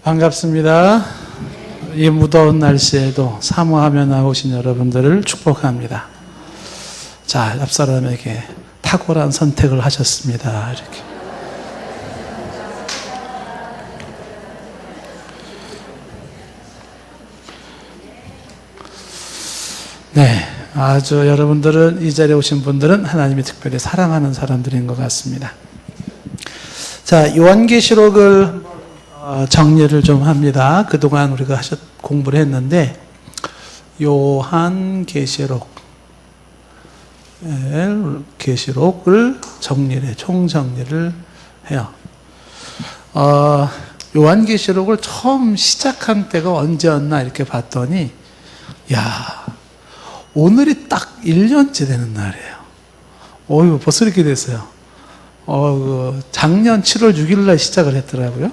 반갑습니다. 이 무더운 날씨에도 사모하며 나오신 여러분들을 축복합니다. 자, 옆 사람에게 탁월한 선택을 하셨습니다. 이렇게. 네, 아주 여러분들은, 이 자리에 오신 분들은 하나님이 특별히 사랑하는 사람들인 것 같습니다. 자, 요한계시록을 정리를 좀 합니다. 그동안 우리가 공부를 했는데, 요한계시록을 총정리를 해요. 요한계시록을 처음 시작한 때가 언제였나 이렇게 봤더니, 오늘이 딱 1년째 되는 날이에요. 어휴, 벌써 이렇게 됐어요. 작년 7월 6일 날 시작을 했더라고요.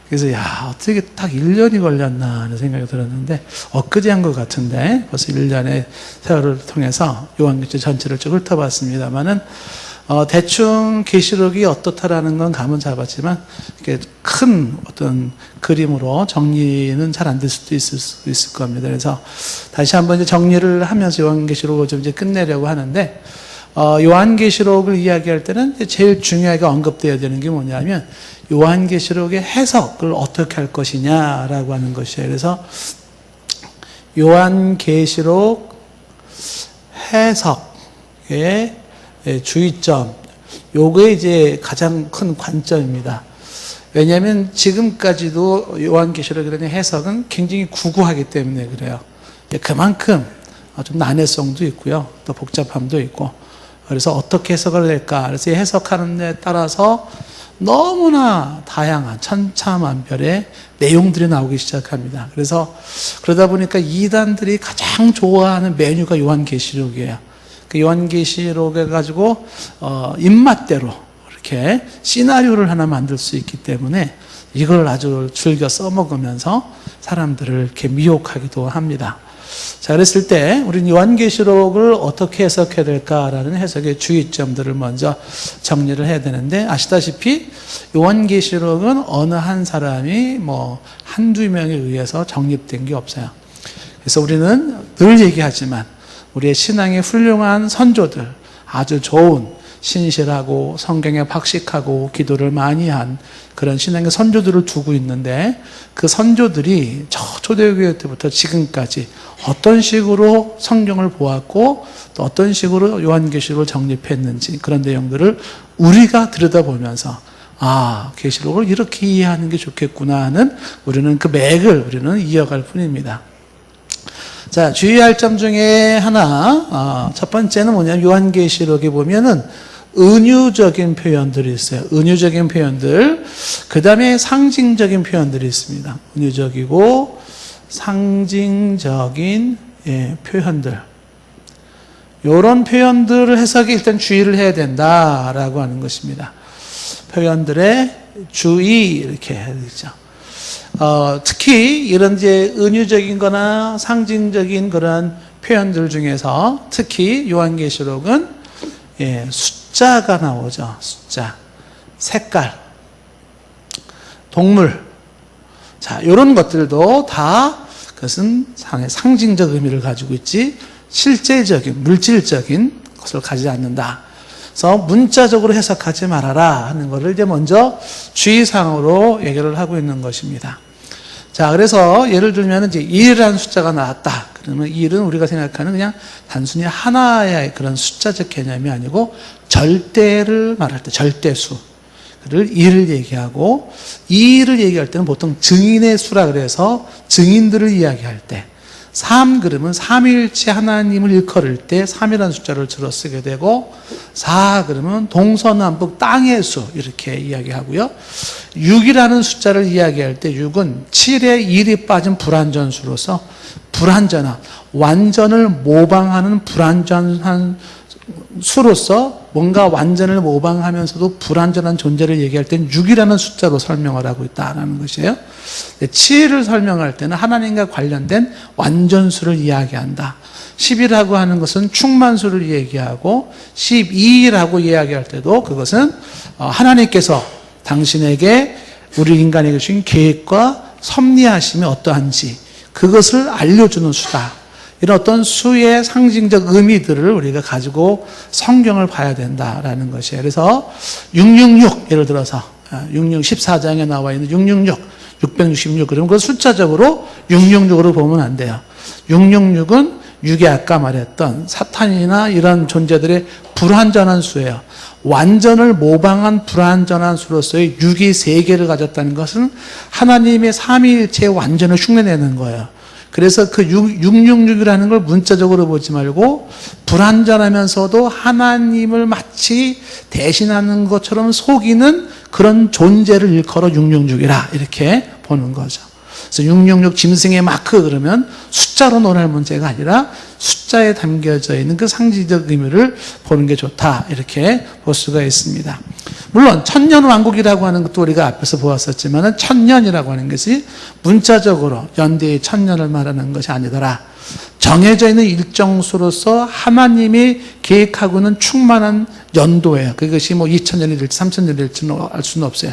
그래서 어떻게 딱 1년이 걸렸나 하는 생각이 들었는데, 엊그제 한 것 같은데 벌써 1년의 세월을 통해서 요한계시록 전체를 쭉 훑어봤습니다만은, 대충 계시록이 어떻다라는 건 감은 잡았지만, 이렇게 큰 어떤 그림으로 정리는 잘 안 될 수도 있을 겁니다. 그래서 다시 한번 이제 정리를 하면서 요한계시록을 좀 이제 끝내려고 하는데, 요한계시록을 이야기할 때는 제일 중요하게 언급되어야 되는 게 뭐냐면, 요한계시록의 해석을 어떻게 할 것이냐라고 하는 것이에요. 그래서 요한계시록 해석의 주의점, 요게 이제 가장 큰 관점입니다. 왜냐하면 지금까지도 요한계시록에 대한 해석은 굉장히 구구하기 때문에 그래요. 그만큼 좀 난해성도 있고요, 또 복잡함도 있고, 그래서 어떻게 해석을 할까? 그래서 해석하는 데 따라서 너무나 다양한 천차만별의 내용들이 나오기 시작합니다. 그래서 그러다 보니까 이단들이 가장 좋아하는 메뉴가 요한계시록이에요. 그 요한계시록에 가지고 입맛대로 이렇게 시나리오를 하나 만들 수 있기 때문에 이걸 아주 즐겨 써먹으면서 사람들을 이렇게 미혹하기도 합니다. 자, 그랬을 때 우리는 요한계시록을 어떻게 해석해야 될까라는 해석의 주의점들을 먼저 정리를 해야 되는데, 아시다시피 요한계시록은 어느 한 사람이 한두 명에 의해서 정립된 게 없어요. 그래서 우리는 늘 얘기하지만 우리의 신앙의 훌륭한 선조들, 아주 좋은 신실하고 성경에 박식하고 기도를 많이 한 그런 신앙의 선조들을 두고 있는데, 그 선조들이 초대교회 때부터 지금까지 어떤 식으로 성경을 보았고 또 어떤 식으로 요한계시록을 정립했는지, 그런 내용들을 우리가 들여다보면서 계시록을 이렇게 이해하는 게 좋겠구나 하는, 우리는 그 맥을 우리는 이어갈 뿐입니다. 자, 주의할 점 중에 하나, 첫 번째는 뭐냐면 요한계시록에 보면은 은유적인 표현들이 있어요. 은유적인 표현들. 그 다음에 상징적인 표현들이 있습니다. 은유적이고 상징적인 표현들. 이런 표현들을 해석에 일단 주의를 해야 된다라고 하는 것입니다. 표현들의 주의, 이렇게 해야 되죠. 특히 이런 이제 은유적인 거나 상징적인 그런 표현들 중에서 특히 요한계시록은 숫자가 나오죠. 숫자, 색깔, 동물. 자, 이런 것들도 다 그것은 상징적 의미를 가지고 있지 실제적인, 물질적인 것을 가지지 않는다. 그래서 문자적으로 해석하지 말아라 하는 것을 이제 먼저 주의사항으로 얘기를 하고 있는 것입니다. 자, 그래서 예를 들면 이제 1이라는 숫자가 나왔다. 그러면 1은 우리가 생각하는 그냥 단순히 하나의 그런 숫자적 개념이 아니고 절대를 말할 때 절대수. 를 2를 얘기하고, 2를 얘기할 때는 보통 증인의 수라 그래서 증인들을 이야기할 때, 3 그러면 삼위일체 하나님을 일컬을 때 3이라는 숫자를 주로 쓰게 되고, 4 그러면 동서남북 땅의 수 이렇게 이야기하고요. 6이라는 숫자를 이야기할 때 6은 7에 1이 빠진 불완전수로서 불완전한, 완전을 모방하는 불완전한 수로서 뭔가 완전을 모방하면서도 불완전한 존재를 얘기할 때는 6이라는 숫자로 설명을 하고 있다는 것이에요. 7을 설명할 때는 하나님과 관련된 완전수를 이야기한다. 10이라고 하는 것은 충만수를 얘기하고, 12라고 이야기할 때도 그것은 하나님께서 당신에게 우리 인간에게 주신 계획과 섭리하심이 어떠한지 그것을 알려주는 수다. 이런 어떤 수의 상징적 의미들을 우리가 가지고 성경을 봐야 된다라는 것이에요. 그래서 666 예를 들어서 14장에 나와 있는 666 그러면 그 숫자적으로 666으로 보면 안 돼요. 666은 6이 아까 말했던 사탄이나 이런 존재들의 불완전한 수예요. 완전을 모방한 불완전한 수로서의 6이 3개를 가졌다는 것은 하나님의 삼위일체의 완전을 흉내내는 거예요. 그래서 그 666이라는 걸 문자적으로 보지 말고 불완전하면서도 하나님을 마치 대신하는 것처럼 속이는 그런 존재를 일컬어 666이라 이렇게 보는 거죠. 그래서 666 짐승의 마크 그러면 숫자로 논할 문제가 아니라 숫자에 담겨져 있는 그 상징적 의미를 보는 게 좋다 이렇게 볼 수가 있습니다. 물론 천년왕국이라고 하는 것도 우리가 앞에서 보았었지만 천년이라고 하는 것이 문자적으로 연대의 천년을 말하는 것이 아니더라. 정해져 있는 일정 수로서 하나님이 계획하고는 충만한 연도예요. 그것이 뭐 2000년이 될지 3000년이 될지는 알 수는 없어요.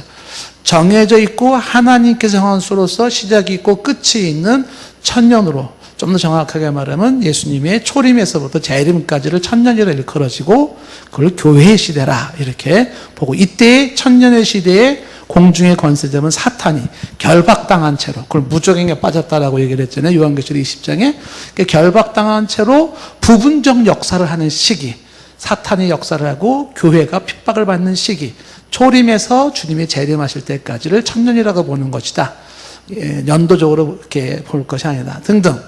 정해져 있고 하나님께서 정한 수로서 시작이 있고 끝이 있는 천년으로 좀 더 정확하게 말하면 예수님의 초림에서부터 재림까지를 천년이라 일컬어지고 그걸 교회의 시대라 이렇게 보고 이때의 천년의 시대에 공중의 권세자는 사탄이 결박당한 채로 그걸 무적행에 빠졌다라고 얘기를 했잖아요. 요한계시록 20장에 결박당한 채로 부분적 역사를 하는 시기 사탄의 역사를 하고 교회가 핍박을 받는 시기 초림에서 주님이 재림하실 때까지를 천년이라고 보는 것이다. 연도적으로 이렇게 볼 것이 아니다. 등등.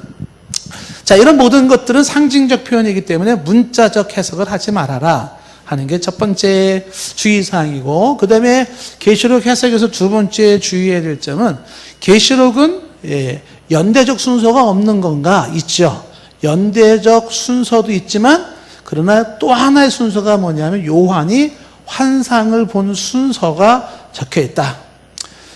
자, 이런 모든 것들은 상징적 표현이기 때문에 문자적 해석을 하지 말아라 하는 게 첫 번째 주의사항이고, 그 다음에 계시록 해석에서 두 번째 주의해야 될 점은 계시록은 연대적 순서가 없는 건가? 있죠. 연대적 순서도 있지만 그러나 또 하나의 순서가 뭐냐면 요한이 환상을 본 순서가 적혀 있다.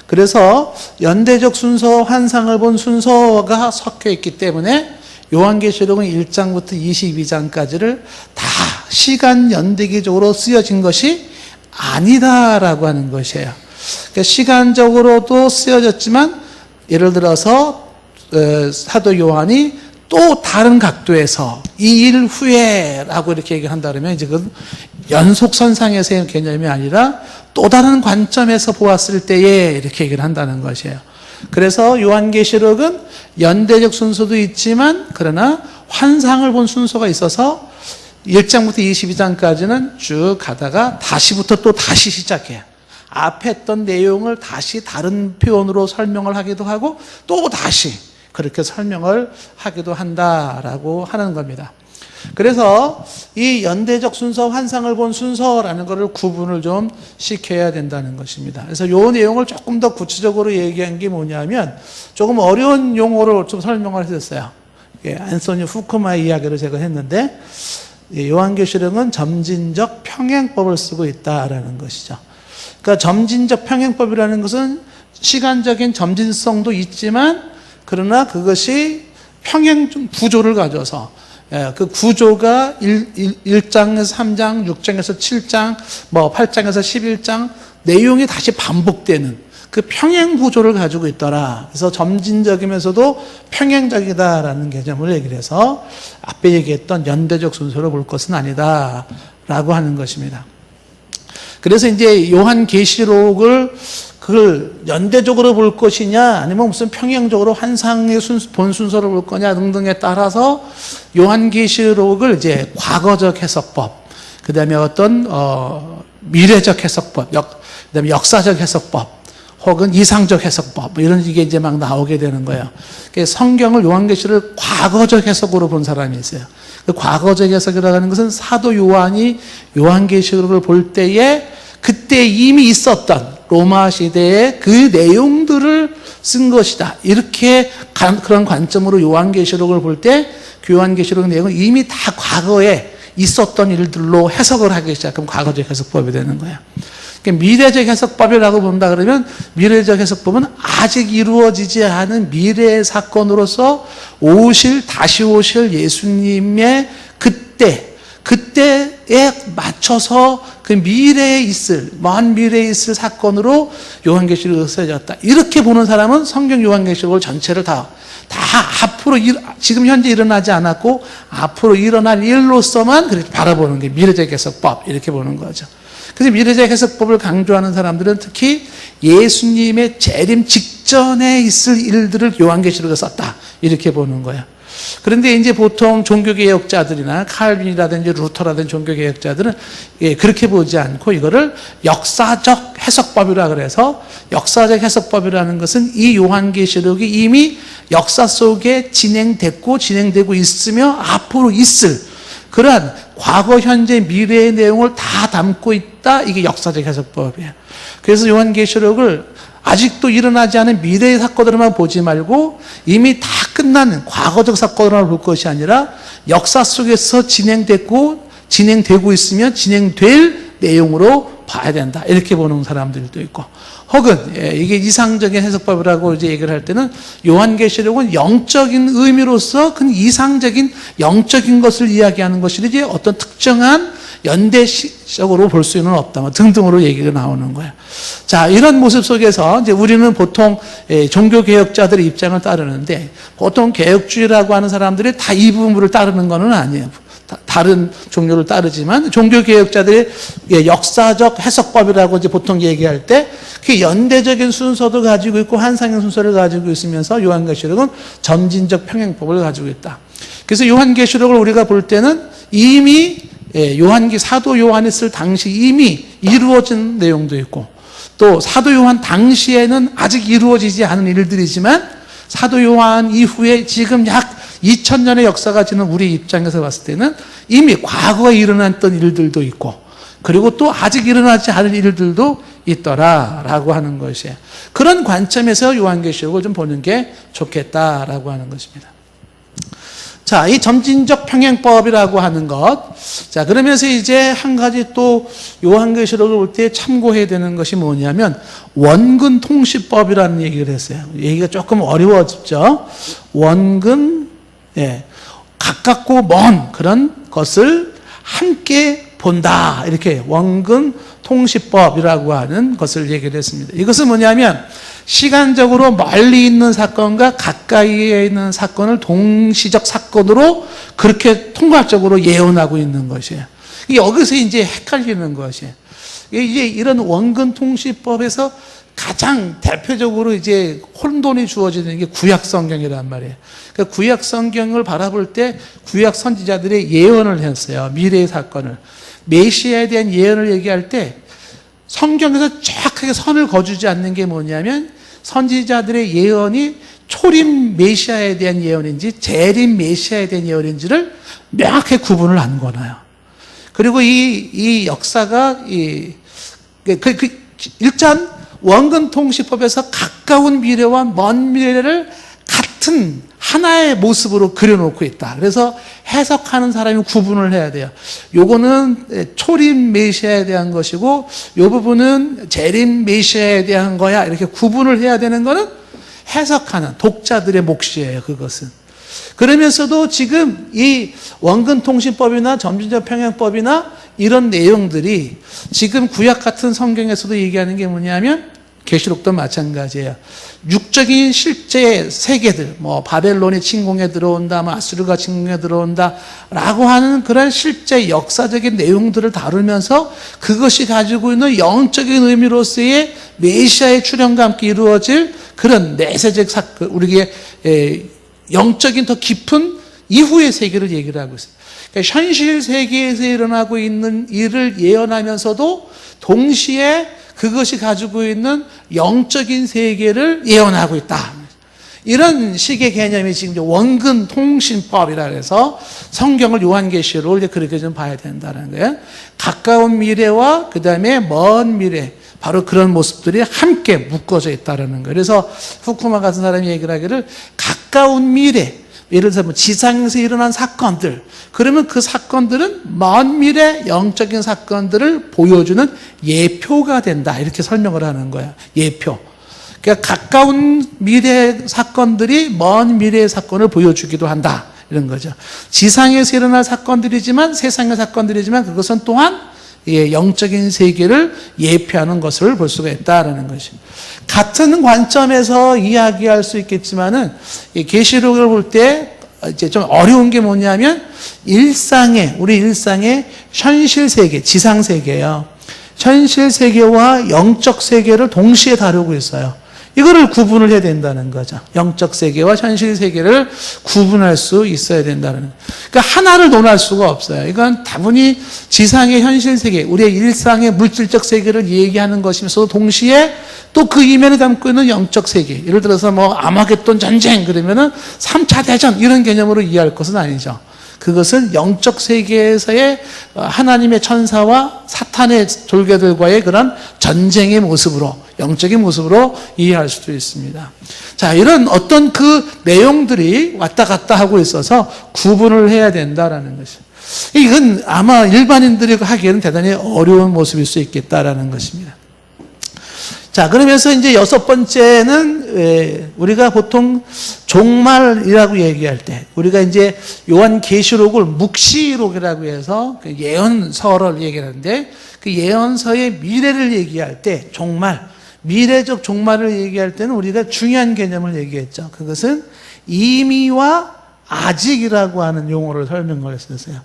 그래서 연대적 순서, 환상을 본 순서가 섞여 있기 때문에 요한계시록은 1장부터 22장까지를 다 시간 연대기적으로 쓰여진 것이 아니다라고 하는 것이에요. 그러니까 시간적으로도 쓰여졌지만 예를 들어서 사도 요한이 또 다른 각도에서 이 일 후에라고 이렇게 얘기한다 그러면 이제 그건 연속선상에서의 개념이 아니라 또 다른 관점에서 보았을 때에 이렇게 얘기를 한다는 것이에요. 그래서 요한계시록은 연대적 순서도 있지만 그러나 환상을 본 순서가 있어서 1장부터 22장까지는 쭉 가다가 다시부터 또 다시 시작해요. 앞에 했던 내용을 다시 다른 표현으로 설명을 하기도 하고 또 다시 그렇게 설명을 하기도 한다라고 하는 겁니다. 그래서 이 연대적 순서, 환상을 본 순서라는 것을 구분을 좀 시켜야 된다는 것입니다. 그래서 이 내용을 조금 더 구체적으로 얘기한 게 뭐냐면 조금 어려운 용어를 좀 설명을 했었어요. 안소니 후쿠마의 이야기를 제가 했는데 요한계시록은 점진적 평행법을 쓰고 있다라는 것이죠. 그러니까 점진적 평행법이라는 것은 시간적인 점진성도 있지만 그러나 그것이 평행 구조를 가져서 그 구조가 1장에서 3장, 6장에서 7장, 8장에서 11장 내용이 다시 반복되는 그 평행 구조를 가지고 있더라. 그래서 점진적이면서도 평행적이다라는 개념을 얘기를 해서 앞에 얘기했던 연대적 순서로 볼 것은 아니다라고 하는 것입니다. 그래서 이제 요한계시록을 그걸 연대적으로 볼 것이냐 아니면 무슨 평행적으로 환상의 본 순서로 볼 거냐 등등에 따라서 요한계시록을 이제 과거적 해석법, 그 다음에 어떤 미래적 해석법, 그 다음에 역사적 해석법, 혹은 이상적 해석법 이런 게 이제 막 나오게 되는 거예요. 성경을 요한계시록을 과거적 해석으로 본 사람이 있어요. 그 과거적 해석이라고 하는 것은 사도 요한이 요한계시록을 볼 때에 그때 이미 있었던 로마 시대의 그 내용들을 쓴 것이다. 이렇게 그런 관점으로 요한계시록을 볼 때 그 요한계시록 내용은 이미 다 과거에 있었던 일들로 해석을 하기 시작하면 과거적 해석법이 되는 거예요. 그러니까 미래적 해석법이라고 본다 그러면 미래적 해석법은 아직 이루어지지 않은 미래의 사건으로서 다시 오실 예수님의 그때 맞춰서 그 미래에 있을, 먼 미래에 있을 사건으로 요한계시록이 쓰여졌다. 이렇게 보는 사람은 성경 요한계시록을 전체를 다 앞으로, 지금 현재 일어나지 않았고 앞으로 일어날 일로서만 그렇게 바라보는 게 미래적 해석법, 이렇게 보는 거죠. 그래서 미래적 해석법을 강조하는 사람들은 특히 예수님의 재림 직전에 있을 일들을 요한계시록에 썼다, 이렇게 보는 거예요. 그런데 이제 보통 종교개혁자들이나 칼빈이라든지 루터라든지 종교개혁자들은 그렇게 보지 않고 이거를 역사적 해석법이라 그래서, 역사적 해석법이라는 것은 이 요한계시록이 이미 역사 속에 진행됐고 진행되고 있으며 앞으로 있을 그러한 과거, 현재, 미래의 내용을 다 담고 있다. 이게 역사적 해석법이에요. 그래서 요한계시록을 아직도 일어나지 않은 미래의 사건들만 보지 말고 이미 다 끝난 과거적 사건으로 볼 것이 아니라 역사 속에서 진행됐고 진행되고 있으며 진행될 내용으로 봐야 된다, 이렇게 보는 사람들도 있고, 혹은 이게 이상적인 해석법이라고 이제 얘기를 할 때는 요한계시록은 영적인 의미로서 그 이상적인 영적인 것을 이야기하는 것이지 어떤 특정한 연대적으로 볼 수는 없다, 등등으로 얘기가 나오는 거예요. 자, 이런 모습 속에서 이제 우리는 보통 종교개혁자들의 입장을 따르는데, 보통 개혁주의라고 하는 사람들이 다 이 부분을 따르는 것은 아니에요. 다른 종교를 따르지만 종교개혁자들의 역사적 해석법이라고 이제 보통 얘기할 때 그 연대적인 순서도 가지고 있고 환상의 순서를 가지고 있으면서 요한계시록은 점진적 평행법을 가지고 있다. 그래서 요한계시록을 우리가 볼 때는 이미 사도 요한이 쓸 당시 이미 이루어진 내용도 있고, 또 사도 요한 당시에는 아직 이루어지지 않은 일들이지만 사도 요한 이후에 지금 약 2000년의 역사가 지난 우리 입장에서 봤을 때는 이미 과거에 일어났던 일들도 있고, 그리고 또 아직 일어나지 않은 일들도 있더라라고 하는 것이에요. 그런 관점에서 요한계시록을 좀 보는 게 좋겠다라고 하는 것입니다. 자, 이 점진적 평행법이라고 하는 것. 자, 그러면서 이제 한 가지 또 요한계시록을 볼 때 참고해야 되는 것이 뭐냐면 원근 통시법이라는 얘기를 했어요. 얘기가 조금 어려워졌죠. 원근, 가깝고 먼 그런 것을 함께 본다, 이렇게 원근 통시법이라고 하는 것을 얘기를 했습니다. 이것은 뭐냐면 시간적으로 멀리 있는 사건과 가까이에 있는 사건을 동시적 사건으로 그렇게 통괄적으로 예언하고 있는 것이에요. 여기서 이제 헷갈리는 것이에요. 이제 이런 원근 통시법에서 가장 대표적으로 이제 혼돈이 주어지는 게 구약 성경이란 말이에요. 그러니까 구약 성경을 바라볼 때 구약 선지자들의 예언을 했어요. 미래의 사건을. 메시아에 대한 예언을 얘기할 때 성경에서 정확하게 선을 그어주지 않는 게 뭐냐면 선지자들의 예언이 초림 메시아에 대한 예언인지 재림 메시아에 대한 예언인지를 명확하게 구분을 안 거나요. 그리고 이 역사가 일단 원근 통시법에서 가까운 미래와 먼 미래를 같은 하나의 모습으로 그려놓고 있다. 그래서 해석하는 사람이 구분을 해야 돼요. 요거는 초림 메시아에 대한 것이고 요 부분은 재림 메시아에 대한 거야. 이렇게 구분을 해야 되는 거는 해석하는 독자들의 몫이에요. 그것은. 그러면서도 지금 이 원근 통신법이나 점진적 평행법이나 이런 내용들이 지금 구약 같은 성경에서도 얘기하는 게 뭐냐면 계시록도 마찬가지예요. 육적인 실제 세계들, 바벨론이 침공에 들어온다, 아수르가 침공에 들어온다라고 하는 그런 실제 역사적인 내용들을 다루면서 그것이 가지고 있는 영적인 의미로서의 메시아의 출현과 함께 이루어질 그런 내세적 사건, 우리에게 영적인 더 깊은 이후의 세계를 얘기를 하고 있어요. 그러니까 현실 세계에서 일어나고 있는 일을 예언하면서도 동시에 그것이 가지고 있는 영적인 세계를 예언하고 있다. 이런 식의 개념이 지금 원근 통신법이라 해서 성경을 요한계시록을 이제 그렇게 좀 봐야 된다는 거예요. 가까운 미래와 그 다음에 먼 미래, 바로 그런 모습들이 함께 묶어져 있다는 거예요. 그래서 후쿠마 같은 사람이 얘기를 하기를 가까운 미래, 예를 들어서 지상에서 일어난 사건들, 그러면 그 사건들은 먼 미래 영적인 사건들을 보여주는 예표가 된다. 이렇게 설명을 하는 거야. 예표. 그러니까 가까운 미래 사건들이 먼 미래의 사건을 보여주기도 한다. 이런 거죠. 지상에서 일어날 사건들이지만 세상의 사건들이지만 그것은 또한 영적인 세계를 예표하는 것을 볼 수가 있다라는 것이죠. 같은 관점에서 이야기할 수 있겠지만은 계시록을 볼 때 이제 좀 어려운 게 뭐냐면 우리 일상의 현실 세계, 지상 세계예요. 현실 세계와 영적 세계를 동시에 다루고 있어요. 이거를 구분을 해야 된다는 거죠. 영적 세계와 현실 세계를 구분할 수 있어야 된다는 거예요. 그러니까 하나를 논할 수가 없어요. 이건 다분히 지상의 현실 세계, 우리의 일상의 물질적 세계를 얘기하는 것이면서도 동시에 또 그 이면에 담고 있는 영적 세계. 예를 들어서 아마겟돈 전쟁 그러면은 3차 대전 이런 개념으로 이해할 것은 아니죠. 그것은 영적 세계에서의 하나님의 천사와 사탄의 졸개들과의 그런 전쟁의 모습으로, 영적인 모습으로 이해할 수도 있습니다. 자, 이런 어떤 그 내용들이 왔다 갔다 하고 있어서 구분을 해야 된다라는 것이죠. 이건 아마 일반인들이 하기에는 대단히 어려운 모습일 수 있겠다라는 것입니다. 자, 그러면서 이제 여섯 번째는 우리가 보통 종말이라고 얘기할 때 우리가 이제 요한계시록을 묵시록이라고 해서 그 예언서를 얘기하는데 그 예언서의 미래를 얘기할 때 종말, 미래적 종말을 얘기할 때는 우리가 중요한 개념을 얘기했죠. 그것은 이미와 아직이라고 하는 용어를 설명을 했었어요.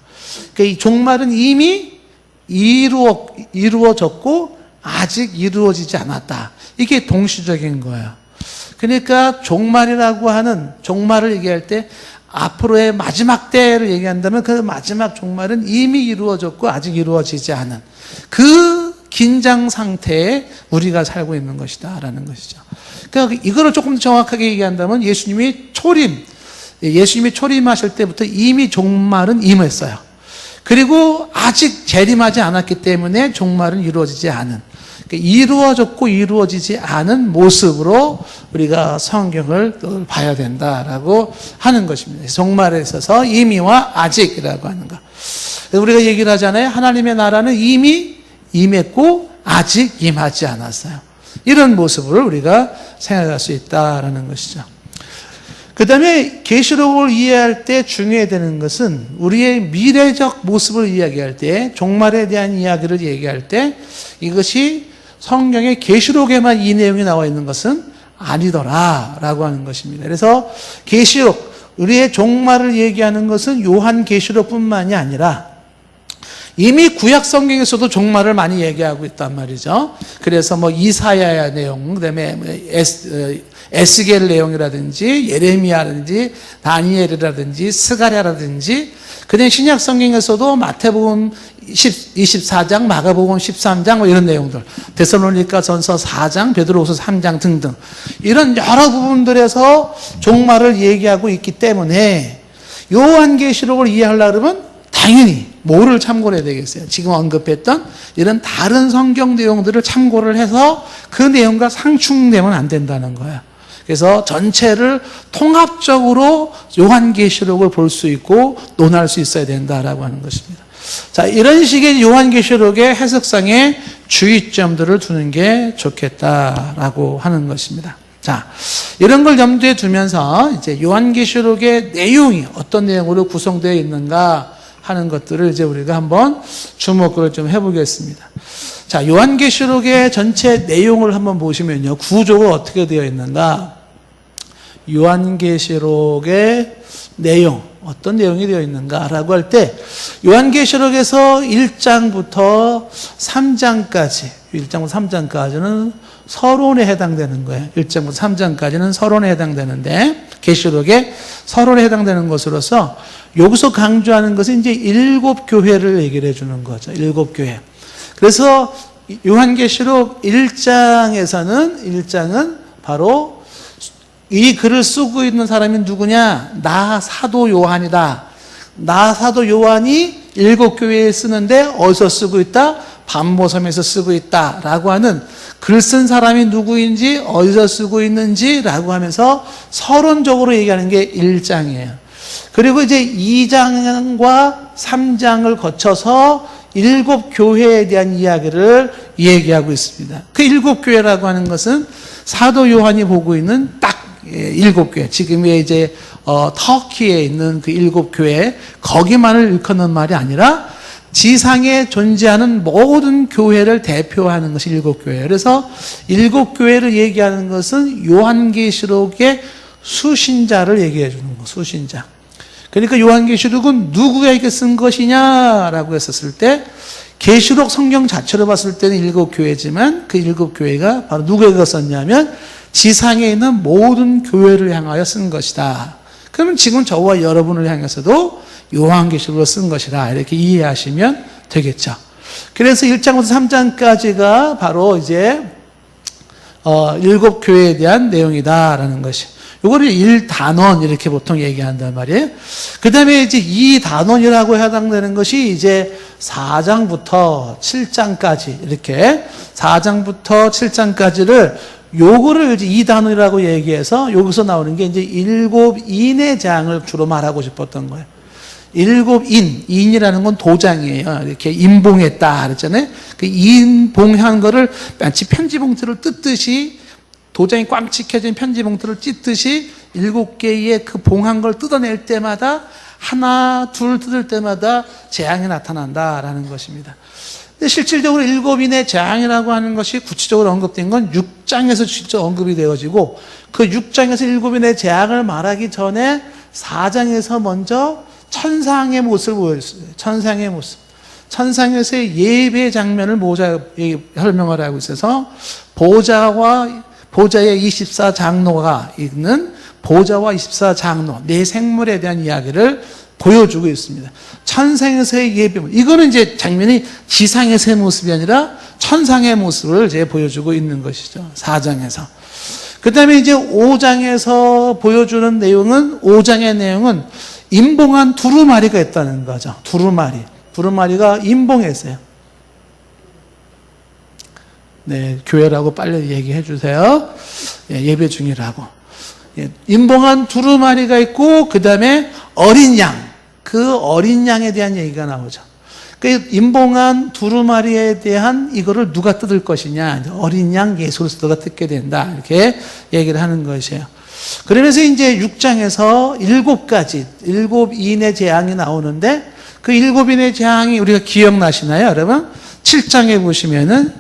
그러니까 이 종말은 이미 이루어졌고 아직 이루어지지 않았다. 이게 동시적인 거예요. 그러니까 종말을 얘기할 때 앞으로의 마지막 때를 얘기한다면 그 마지막 종말은 이미 이루어졌고 아직 이루어지지 않은 그 긴장 상태에 우리가 살고 있는 것이다 라는 것이죠. 그러니까 이거를 조금 더 정확하게 얘기한다면 예수님이 초림하실 때부터 이미 종말은 임했어요. 그리고 아직 재림하지 않았기 때문에 종말은 이루어지지 않은, 이루어졌고 이루어지지 않은 모습으로 우리가 성경을 봐야 된다라고 하는 것입니다. 종말에 있어서 이미와 아직이라고 하는 것. 우리가 얘기를 하잖아요. 하나님의 나라는 이미 임했고 아직 임하지 않았어요. 이런 모습을 우리가 생각할 수 있다라는 것이죠. 그 다음에 계시록을 이해할 때 중요해야 되는 것은 우리의 미래적 모습을 이야기할 때, 종말에 대한 이야기를 얘기할 때 이것이 성경의 계시록에만 이 내용이 나와 있는 것은 아니더라라고 하는 것입니다. 그래서 계시록, 우리의 종말을 얘기하는 것은 요한계시록뿐만이 아니라 이미 구약 성경에서도 종말을 많이 얘기하고 있단 말이죠. 그래서 이사야의 내용, 그다음에 에스겔 내용이라든지 예레미야라든지 다니엘이라든지 스가랴라든지, 그다음에 신약 성경에서도 마태복음 24장, 마가복음 13장 이런 내용들, 데살로니가전서 4장, 베드로후서 3장 등등 이런 여러 부분들에서 종말을 얘기하고 있기 때문에 요한계시록을 이해하려고 하면 당연히 뭐를 참고를 해야 되겠어요? 지금 언급했던 이런 다른 성경 내용들을 참고를 해서 그 내용과 상충되면 안 된다는 거예요. 그래서 전체를 통합적으로 요한계시록을 볼 수 있고 논할 수 있어야 된다라고 하는 것입니다. 자, 이런 식의 요한계시록의 해석상의 주의점들을 두는 게 좋겠다라고 하는 것입니다. 자, 이런 걸 염두에 두면서 이제 요한계시록의 내용이 어떤 내용으로 구성되어 있는가 하는 것들을 이제 우리가 한번 주목을 좀 해보겠습니다. 자, 요한계시록의 전체 내용을 한번 보시면요, 구조가 어떻게 되어 있는가? 요한계시록의 내용, 어떤 내용이 되어 있는가라고 할 때, 요한계시록에서 1장부터 3장까지는 서론에 해당되는 거예요. 1장부터 3장까지는 서론에 해당되는데, 계시록의 서론에 해당되는 것으로서 여기서 강조하는 것은 이제 7교회를 얘기를 해주는 거죠. 7교회. 그래서 요한계시록 1장은 바로 이 글을 쓰고 있는 사람이 누구냐? 나 사도 요한이다. 나 사도 요한이 7교회에 쓰는데 어디서 쓰고 있다? 반모섬에서 쓰고 있다라고 하는, 글 쓴 사람이 누구인지 어디서 쓰고 있는지라고 하면서 서론적으로 얘기하는 게 1장이에요. 그리고 이제 2장과 3장을 거쳐서 7교회에 대한 이야기를 얘기하고 있습니다. 그 7교회라고 하는 것은 사도 요한이 보고 있는 딱 일곱 교회, 지금의 이제 터키에 있는 그 일곱 교회, 거기만을 일컫는 말이 아니라 지상에 존재하는 모든 교회를 대표하는 것이 일곱 교회예요. 그래서 일곱 교회를 얘기하는 것은 요한계시록의 수신자를 얘기해 주는 거, 수신자. 그러니까 요한계시록은 누구에게 쓴 것이냐라고 했었을 때, 계시록 성경 자체로 봤을 때는 일곱 교회지만 그 일곱 교회가 바로 누구에게 썼냐면 지상에 있는 모든 교회를 향하여 쓴 것이다. 그러면 지금 저와 여러분을 향해서도 요한계시록으로 쓴 것이라 이렇게 이해하시면 되겠죠. 그래서 1장부터 3장까지가 바로 이제 일곱 교회에 대한 내용이다라는 것이. 요거를 1단원 이렇게 보통 얘기한단 말이에요. 그 다음에 이제 2단원이라고 해당되는 것이 이제 4장부터 7장까지 이렇게 4장부터 7장까지를 요거를 이제 2단원이라고 얘기해서 여기서 나오는 게 이제 일곱 인의 장을 주로 말하고 싶었던 거예요. 일곱 인이라는 건 도장이에요. 이렇게 인봉했다 그랬잖아요. 그 인봉한 거를 마치 편지봉투를 뜯듯이 도장이 꽉 찍혀진 편지봉투를 찢듯이 7개의 그 봉한 걸 뜯어낼 때마다 하나, 둘 뜯을 때마다 재앙이 나타난다라는 것입니다. 근데 실질적으로 일곱인의 재앙이라고 하는 것이 구체적으로 언급된 건 6장에서 직접 언급이 되어지고 그 6장에서 일곱인의 재앙을 말하기 전에 4장에서 먼저 천상의 모습을 보여줬어요. 천상의 모습. 천상에서의 예배 장면을 설명을 하고 있어서 보좌의 24장로가 있는 보좌와 24장로, 네 생물에 대한 이야기를 보여주고 있습니다. 천상에서의 예배, 이거는 이제 장면이 지상에서의 모습이 아니라 천상의 모습을 이제 보여주고 있는 것이죠. 4장에서. 그 다음에 이제 5장에서 보여주는 내용은, 5장의 내용은 인봉한 두루마리가 있다는 거죠. 두루마리가 인봉했어요. 네, 교회라고 빨리 얘기해 주세요. 예배 중이라고. 인봉한 두루마리가 있고, 그 다음에 어린 양. 그 어린 양에 대한 얘기가 나오죠. 그 인봉한 두루마리에 대한 이거를 누가 뜯을 것이냐. 어린 양 예수 그리스도가 뜯게 된다. 이렇게 얘기를 하는 것이에요. 그러면서 이제 6장에서 7가지, 7인의 재앙이 나오는데, 그 7인의 재앙이 우리가 기억나시나요, 여러분? 7장에 보시면은,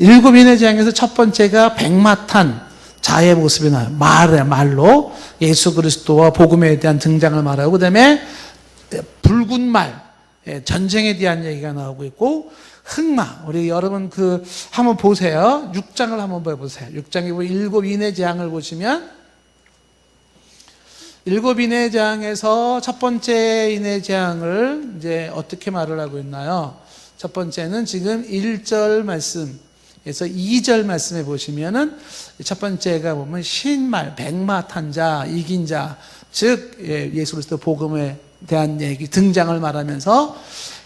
7인의 재앙에서 첫 번째가 백마탄 자의 모습이 나와요. 말로 예수 그리스도와 복음에 대한 등장을 말하고, 그 다음에 붉은 말, 전쟁에 대한 얘기가 나오고 있고, 흑마, 우리 여러분 한번 보세요. 6장을 한번 보세요. 6장에 보면 7인의 재앙을 보시면, 7인의 재앙에서 첫 번째 인의 재앙을 이제 어떻게 말을 하고 있나요? 첫 번째는 지금 1절 말씀, 그래서 2절 말씀에 보시면은 첫 번째가 보면 신말, 백마탄자, 이긴 자, 즉 예수 그리스도 복음에 대한 얘기 등장을 말하면서,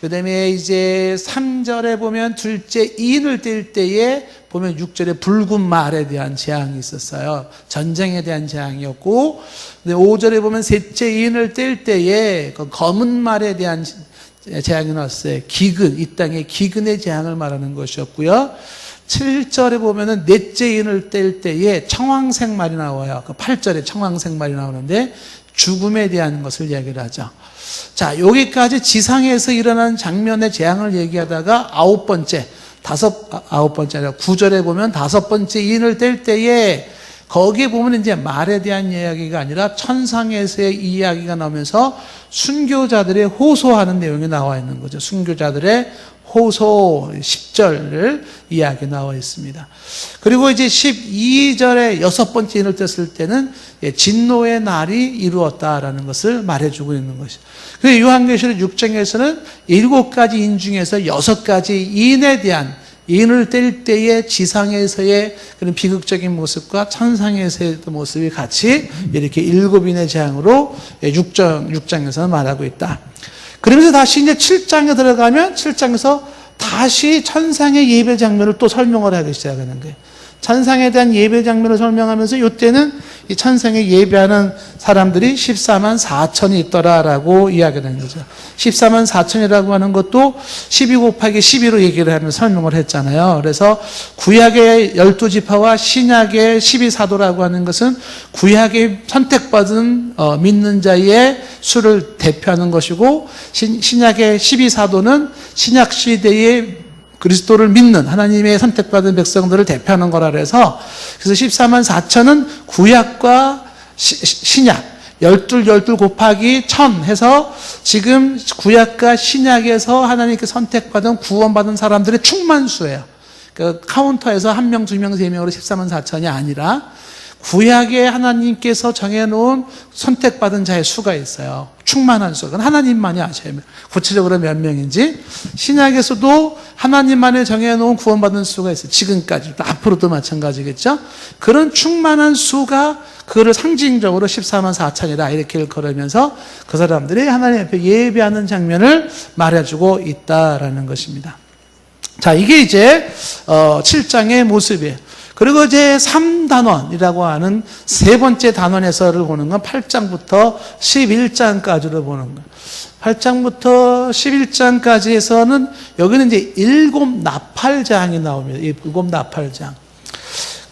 그 다음에 이제 3절에 보면 둘째 인을 뗄 때에 보면 6절에 붉은 말에 대한 재앙이 있었어요. 전쟁에 대한 재앙이었고, 5절에 보면 셋째 인을 뗄 때에 그 검은 말에 대한 재앙이 나왔어요. 기근, 이 땅의 기근의 재앙을 말하는 것이었고요. 7절에 보면은 넷째 인을 뗄 때에 청황색 말이 나와요. 그 8절에 청황색 말이 나오는데 죽음에 대한 것을 이야기를 하죠. 자, 여기까지 지상에서 일어난 장면의 재앙을 얘기하다가 아홉 번째 아니라 9절에 보면 다섯 번째 인을 뗄 때에 거기에 보면 이제 말에 대한 이야기가 아니라 천상에서의 이야기가 나오면서 순교자들의 호소하는 내용이 나와 있는 거죠. 순교자들의 호소 10절을 이야기 나와 있습니다. 그리고 이제 12절에 여섯 번째 인을 뗐을 때는 진노의 날이 이루었다라는 것을 말해주고 있는 것이죠. 그래서 요한계시록 6장에서는 7가지 인 중에서 6가지 인에 대한, 인을 뗄 때의 지상에서의 그런 비극적인 모습과 천상에서의 모습이 같이 이렇게 7인의 재앙으로 6장에서는 말하고 있다. 그러면서 다시 이제 7장에 들어가면 7장에서 다시 천상의 예배 장면을 또 설명을 하기 시작하는 거예요. 천상에 대한 예배 장면을 설명하면서 이때는 이 천상에 예배하는 사람들이 14만 4천이 있더라라고 이야기하는 거죠. 14만 4천이라고 하는 것도 12 곱하기 12로 얘기를 하면서 설명을 했잖아요. 그래서 구약의 12지파와 신약의 12사도라고 하는 것은 구약의 선택받은 믿는 자의 수를 대표하는 것이고, 신약의 12사도는 신약 시대의 그리스도를 믿는 하나님의 선택받은 백성들을 대표하는 거라 그래서, 그래서 14만 4천은 구약과 신약 12 곱하기 1000 해서 지금 구약과 신약에서 하나님께 선택받은 구원받은 사람들의 충만수예요. 그 카운터에서 1명, 2명, 3명으로 14만 4천이 아니라 구약에 하나님께서 정해놓은 선택받은 자의 수가 있어요. 충만한 수. 그건 하나님만이 아셔요. 구체적으로 몇 명인지. 신약에서도 하나님만이 정해놓은 구원받은 수가 있어요. 지금까지. 앞으로도 마찬가지겠죠. 그런 충만한 수가 그거를 상징적으로 14만 4천이다 이렇게 일컬으면서 그 사람들이 하나님 앞에 예배하는 장면을 말해주고 있다라는 것입니다. 자, 이게 이제 7장의 모습이에요. 그리고 이제 3단원이라고 하는 세 번째 단원 해설을 보는 건 8장부터 11장까지로 보는 거예요. 8장부터 11장까지에서는 여기는 이제 7 나팔장이 나옵니다. 7 나팔장.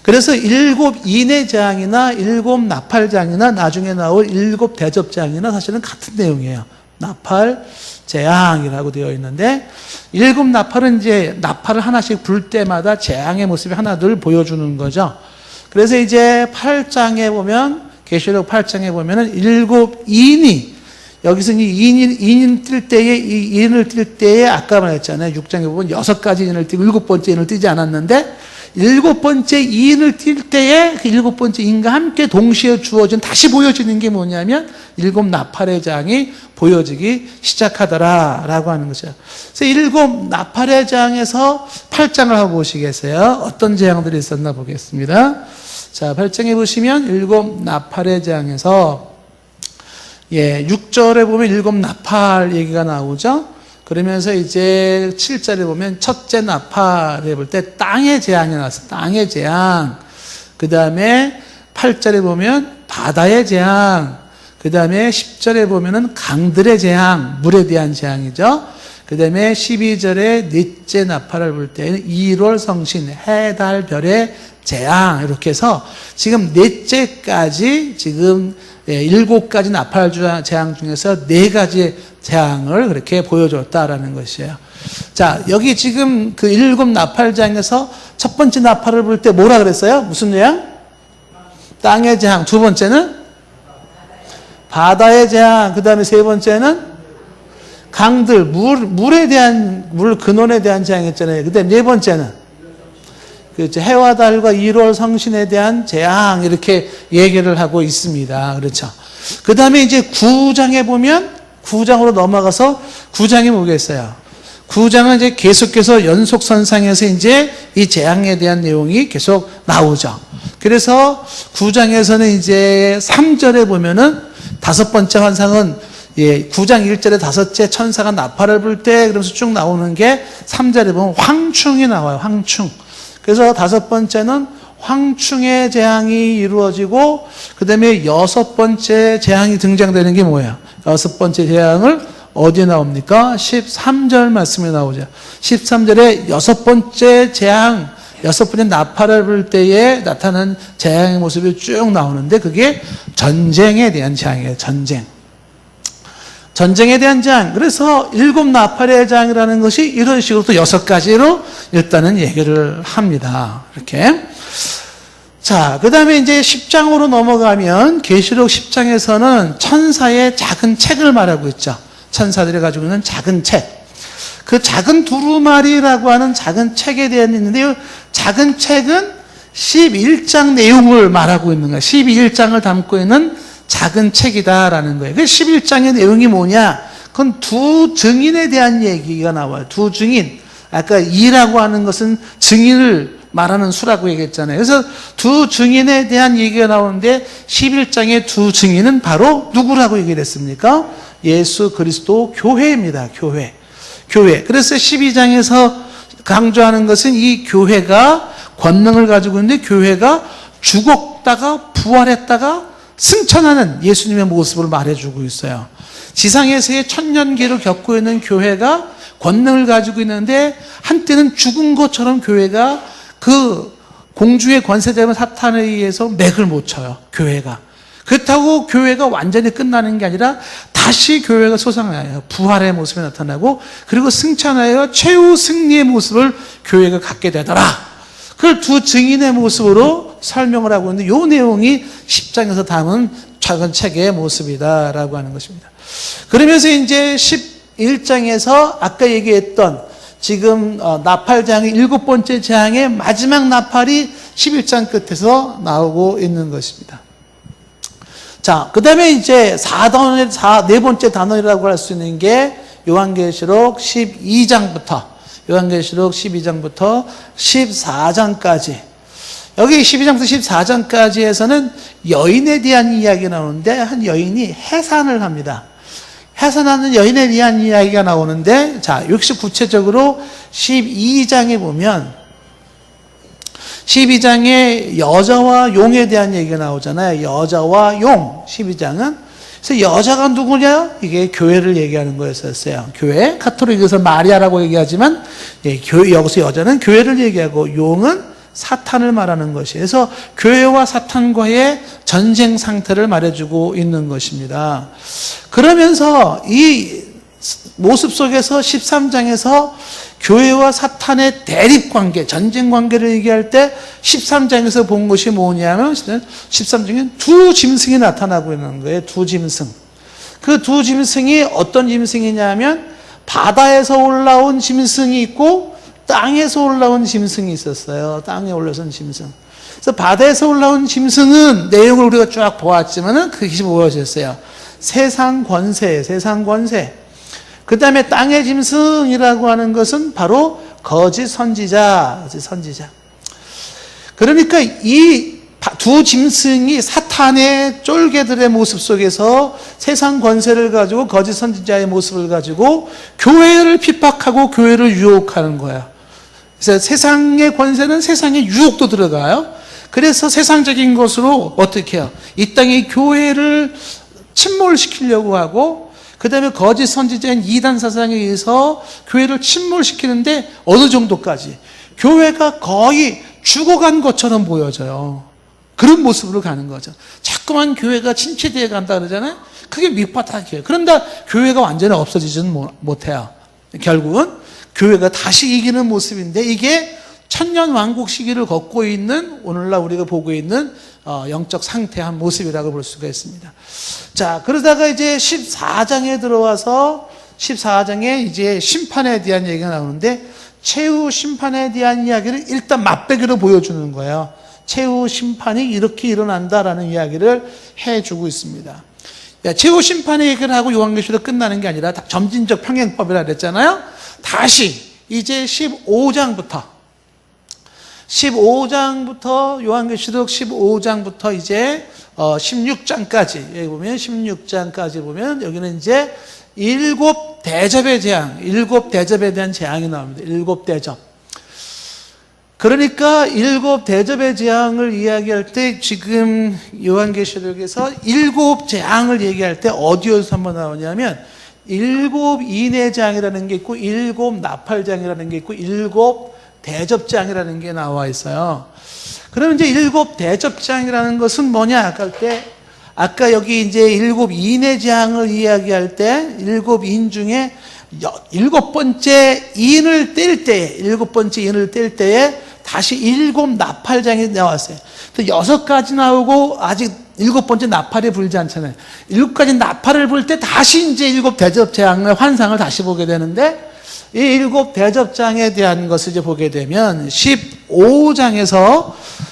그래서 7 인해장이나 7 나팔장이나 나중에 나올 7 대접장이나 사실은 같은 내용이에요. 나팔, 재앙이라고 되어 있는데, 7 나팔은 이제 나팔을 하나씩 불 때마다 재앙의 모습이 하나둘 보여주는 거죠. 그래서 이제 8장에 보면, 계시록 8장에 보면은 7 인이, 여기서 인을 뜰 때에, 이 인을 뜰 때에 아까 말했잖아요. 6장에 보면 6가지 인을 띄고 7번째 인을 띄지 않았는데, 7번째 인을 띌 때에 그 7번째 인과 함께 동시에 주어진, 다시 보여지는 게 뭐냐면 7 나팔의 장이 보여지기 시작하더라라고 하는 거죠. 그래서 7 나팔의 장에서 8장을 하고 보시겠어요? 어떤 재앙들이 있었나 보겠습니다. 자, 8장에 보시면 7 나팔의 장에서 6절에 보면 7 나팔 얘기가 나오죠. 그러면서 이제 7절에 보면 첫째 나팔에 볼 때 땅의 재앙이 나왔어요. 땅의 재앙. 그 다음에 8절에 보면 바다의 재앙. 그 다음에 10절에 보면은 강들의 재앙, 물에 대한 재앙이죠. 그 다음에 12절에 넷째 나팔을 볼 때는 1월 성신, 해, 달, 별의 재앙. 이렇게 해서 지금 넷째까지 지금 7가지 나팔 재앙 중에서 4가지 재앙을 그렇게 보여줬다라는 것이에요. 자, 여기 지금 그 7 나팔장에서 첫 번째 나팔을 불 때 뭐라 그랬어요? 무슨 재앙? 땅의 재앙. 두 번째는 바다의 재앙. 그 다음에 세 번째는 강들, 물에 대한, 물 근원에 대한 재앙이었잖아요. 그 다음에 네 번째는 그렇죠. 해와 달과 1월 성신에 대한 재앙, 이렇게 얘기를 하고 있습니다. 그렇죠. 그 다음에 이제 9장에 보면 9장으로 넘어가서 9장이 뭐겠어요? 9장은 이제 계속해서 연속선상에서 이제 이 재앙에 대한 내용이 계속 나오죠. 그래서 9장에서는 이제 3절에 보면은 5번째 환상은 9장 1절에 5째 천사가 나팔을 불 때 그러면서 쭉 나오는 게 3절에 보면 황충이 나와요. 황충. 그래서 5번째는 황충의 재앙이 이루어지고, 그 다음에 6번째 재앙이 등장되는 게 뭐예요? 6번째 재앙을 어디에 나옵니까? 13절 말씀에 나오죠. 13절에 6번째 재앙, 6번째 나팔을 불 때에 나타나는 재앙의 모습이 쭉 나오는데, 그게 전쟁에 대한 재앙이에요. 전쟁에 대한 재앙. 그래서 7 나팔의 재앙이라는 것이 이런 식으로 또 6가지로 일단은 얘기를 합니다. 이렇게. 자, 그 다음에 이제 10장으로 넘어가면 계시록 10장에서는 천사의 작은 책을 말하고 있죠. 천사들이 가지고 있는 작은 책. 그 작은 두루마리라고 하는 작은 책에 대한 있는데요. 작은 책은 11장 내용을 말하고 있는 거예요. 11장을 담고 있는 작은 책이다라는 거예요. 그 11장의 내용이 뭐냐? 그건 두 증인에 대한 얘기가 나와요. 두 증인. 아까 이라고 하는 것은 증인을 말하는 수라고 얘기했잖아요. 그래서 두 증인에 대한 얘기가 나오는데 11장의 두 증인은 바로 누구라고 얘기를 했습니까? 예수 그리스도 교회입니다. 교회. 그래서 12장에서 강조하는 것은 이 교회가 권능을 가지고 있는데 교회가 죽었다가 부활했다가 승천하는 예수님의 모습을 말해주고 있어요. 지상에서의 천년기를 겪고 있는 교회가 권능을 가지고 있는데 한때는 죽은 것처럼 교회가 그 공주의 권세자인 사탄에 의해서 맥을 못 쳐요. 교회가. 그렇다고 교회가 완전히 끝나는 게 아니라 다시 교회가 솟아나요. 부활의 모습이 나타나고 그리고 승천하여 최후 승리의 모습을 교회가 갖게 되더라. 그걸 두 증인의 모습으로 설명을 하고 있는데 이 내용이 10장에서 담은 작은 책의 모습이다라고 하는 것입니다. 그러면서 이제 11장에서 아까 얘기했던 지금 나팔장의 7번째 재앙의 마지막 나팔이 11장 끝에서 나오고 있는 것입니다. 자, 그 다음에 이제 네 번째 단원이라고 할 수 있는 게 요한계시록 12장부터 14장까지 여기 12장부터 14장까지에서는 여인에 대한 이야기가 나오는데 한 여인이 해산을 합니다. 해산하는 여인에 대한 이야기가 나오는데 자, 역시 구체적으로 12장에 보면 12장에 여자와 용에 대한 얘기가 나오잖아요. 여자와 용 12장은 그래서 여자가 누구냐? 이게 교회를 얘기하는 거였었어요. 교회 카톨릭에서 마리아라고 얘기하지만 여기서 여자는 교회를 얘기하고 용은 사탄을 말하는 것이에요. 그래서 교회와 사탄과의 전쟁 상태를 말해주고 있는 것입니다. 그러면서 이 모습 속에서 13장에서 교회와 사탄의 대립관계, 전쟁관계를 얘기할 때 13장에서 본 것이 뭐냐면 13장에 두 짐승이 나타나고 있는 거예요. 두 짐승. 그 두 짐승이 어떤 짐승이냐면 바다에서 올라온 짐승이 있고 땅에서 올라온 짐승이 있었어요. 땅에 올라선 짐승. 그래서 바다에서 올라온 짐승은 내용을 우리가 쫙 보았지만은 그것이 무엇이었어요? 세상 권세. 그 다음에 땅의 짐승이라고 하는 것은 바로 거짓 선지자. 그러니까 이 두 짐승이 사탄의 쫄개들의 모습 속에서 세상 권세를 가지고 거짓 선지자의 모습을 가지고 교회를 핍박하고 교회를 유혹하는 거야. 그래서 세상의 권세는 세상의 유혹도 들어가요. 그래서 세상적인 것으로 어떻게 해요? 이 땅의 교회를 침몰시키려고 하고 그 다음에 거짓 선지자인 이단 사상에 의해서 교회를 침몰시키는데 어느 정도까지? 교회가 거의 죽어간 것처럼 보여져요. 그런 모습으로 가는 거죠. 자꾸만 교회가 침체되어 간다 그러잖아요. 그게 밑바닥이에요. 그런데 교회가 완전히 없어지지는 못해요. 결국은 교회가 다시 이기는 모습인데 이게 천년 왕국 시기를 걷고 있는 오늘날 우리가 보고 있는 영적 상태한 모습이라고 볼 수가 있습니다. 자, 그러다가 이제 14장에 들어와서 14장에 이제 심판에 대한 얘기가 나오는데 최후 심판에 대한 이야기를 일단 맛배기로 보여주는 거예요. 최후 심판이 이렇게 일어난다라는 이야기를 해주고 있습니다. 최후 심판의 얘기를 하고 요한계시록 끝나는 게 아니라 점진적 평행법이라 그랬잖아요. 다시 이제 15장부터 요한계시록 15장부터 이제 16장까지 여기 보면 16장까지 보면 여기는 이제 일곱 대접에 대한 재앙이 나옵니다. 일곱 대접. 그러니까 일곱 대접의 재앙을 이야기할 때 지금 요한계시록에서 일곱 재앙을 얘기할 때 어디에서 한번 나오냐면 일곱 인의 재앙이라는 게 있고 일곱 나팔재앙이라는 게 있고 일곱 대접재앙이라는 게 나와 있어요. 그러면 이제 일곱 대접재앙이라는 것은 뭐냐 할 때 아까 여기 이제 일곱 인의 재앙을 이야기할 때 일곱 인 중에 일곱 번째 인을 뗄 때에 다시 일곱 나팔장이 나왔어요. 또 6가지 나오고 아직 일곱 번째 나팔이 불지 않잖아요. 7가지 나팔을 불 때 다시 이제 일곱 대접장의 환상을 다시 보게 되는데 이 일곱 대접장에 대한 것을 이제 보게 되면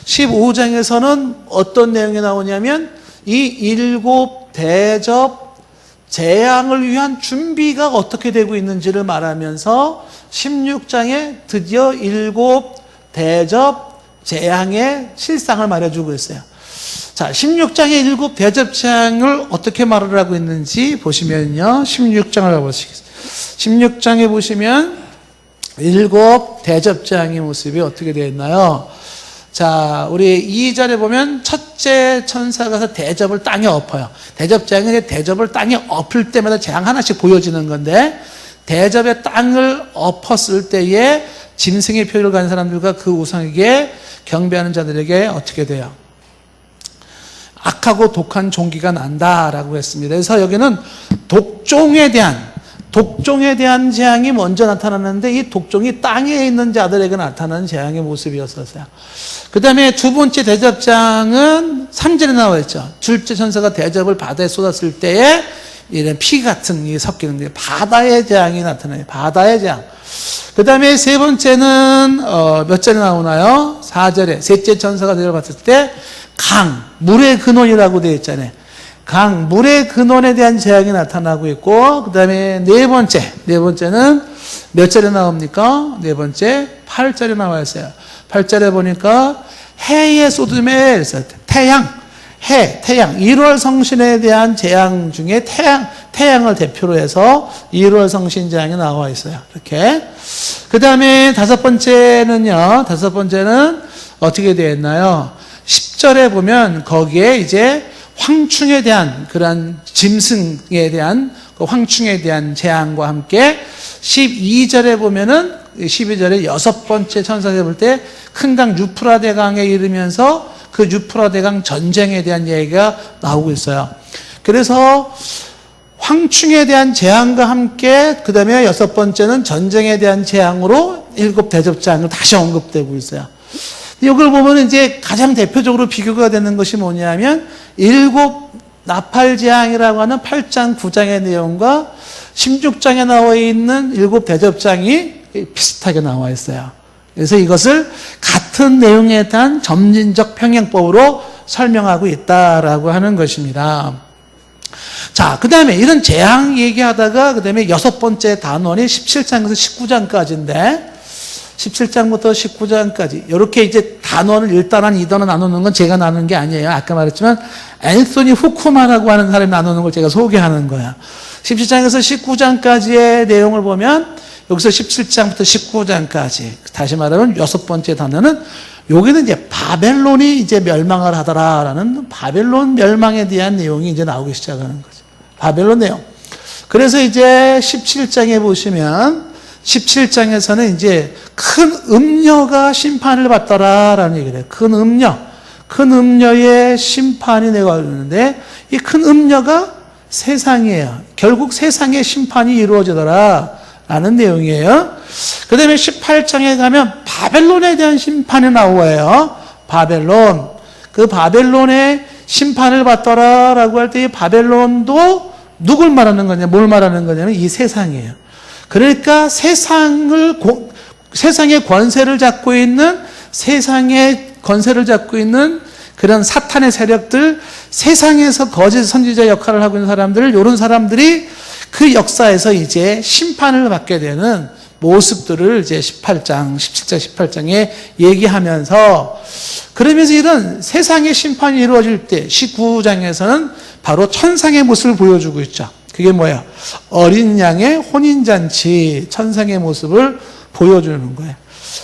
15장에서는 어떤 내용이 나오냐면 이 일곱 대접 재앙을 위한 준비가 어떻게 되고 있는지를 말하면서 16장에 드디어 일곱 대접 재앙의 실상을 말해주고 있어요. 자, 16장의 일곱 대접 재앙을 어떻게 말을 하고 있는지 보시면요. 16장을 보시겠습니다. 16장에 보시면 일곱 대접 재앙의 모습이 어떻게 되어 있나요? 자, 우리 2절에 보면 첫째 천사가 가서 대접을 땅에 엎어요. 대접장은 대접을 땅에 엎을 때마다 재앙 하나씩 보여지는 건데, 대접의 땅을 엎었을 때에 짐승의 표를 가진 사람들과 그 우상에게 경배하는 자들에게 어떻게 돼요? 악하고 독한 종기가 난다라고 했습니다. 그래서 여기는 독종에 대한 재앙이 먼저 나타났는데, 이 독종이 땅에 있는 자들에게 나타나는 재앙의 모습이었어요. 그 다음에 두 번째 대접장은 3절에 나와 있죠. 둘째 천사가 대접을 바다에 쏟았을 때에 이런 피 같은 게 섞이는 게 바다의 재앙이 나타나요. 바다의 재앙. 그 다음에 세 번째는 몇 절에 나오나요? 4절에 셋째 천사가 내려봤을 때 강, 물의 근원이라고 되어 있잖아요. 강, 물의 근원에 대한 재앙이 나타나고 있고, 그 다음에 네 번째는 몇 절에 나옵니까? 네 번째 8절에 나와 있어요. 8절에 보니까 해의 쏟음에 태양 1월 성신에 대한 재앙 중에 태양을 대표로 해서 1월 성신 재앙이 나와 있어요. 이렇게. 그 다음에 다섯 번째는 어떻게 되어 있나요? 10절에 보면 거기에 이제 황충에 대한 그런 짐승에 대한 그 황충에 대한 재앙과 함께 12절에 보면은 12절에 여섯 번째 천사가 볼 때 큰 강 유프라데 강에 이르면서 그 유프라데 강 전쟁에 대한 얘기가 나오고 있어요. 그래서 황충에 대한 재앙과 함께 그 다음에 여섯 번째는 전쟁에 대한 재앙으로 7 대접장을 다시 언급되고 있어요. 이걸 보면 이제 가장 대표적으로 비교가 되는 것이 뭐냐면 7 나팔재앙이라고 하는 8장, 9장의 내용과 16장에 나와 있는 7 대접장이 비슷하게 나와 있어요. 그래서 이것을 같은 내용에 대한 점진적 평행법으로 설명하고 있다라고 하는 것입니다. 자, 그 다음에 이런 재앙 얘기하다가 그 다음에 여섯 번째 단원이 17장에서 19장까지인데 17장부터 19장까지 이렇게 이제 단원을 1단원, 2단원 나누는 건 제가 나누는 게 아니에요. 아까 말했지만 앤소니 후쿠마라고 하는 사람이 나누는 걸 제가 소개하는 거야. 17장에서 19장까지의 내용을 보면 여기서 17장부터 19장까지 다시 말하면 여섯 번째 단어는 여기는 이제 바벨론이 이제 멸망을 하더라라는 바벨론 멸망에 대한 내용이 이제 나오기 시작하는 거죠. 바벨론 내용. 그래서 이제 17장에 보시면 17장에서는 이제 큰 음녀가 심판을 받더라라는 얘기를 해요. 큰 음녀의 심판이 내려오는데 이 큰 음녀가 세상이에요. 결국 세상의 심판이 이루어지더라 라는 내용이에요. 그 다음에 18장에 가면 바벨론에 대한 심판이 나와요. 바벨론. 그 바벨론의 심판을 받더라 라고 할 때 이 바벨론도 누굴 말하는 거냐, 뭘 말하는 거냐면 이 세상이에요. 그러니까 세상의 권세를 잡고 있는 그런 사탄의 세력들, 세상에서 거짓 선지자 역할을 하고 있는 사람들, 이런 사람들이 그 역사에서 이제 심판을 받게 되는 모습들을 이제 17장, 18장에 얘기하면서 그러면서 이런 세상의 심판이 이루어질 때 19장에서는 바로 천상의 모습을 보여주고 있죠. 그게 뭐야? 어린 양의 혼인잔치, 천상의 모습을 보여주는 거예요.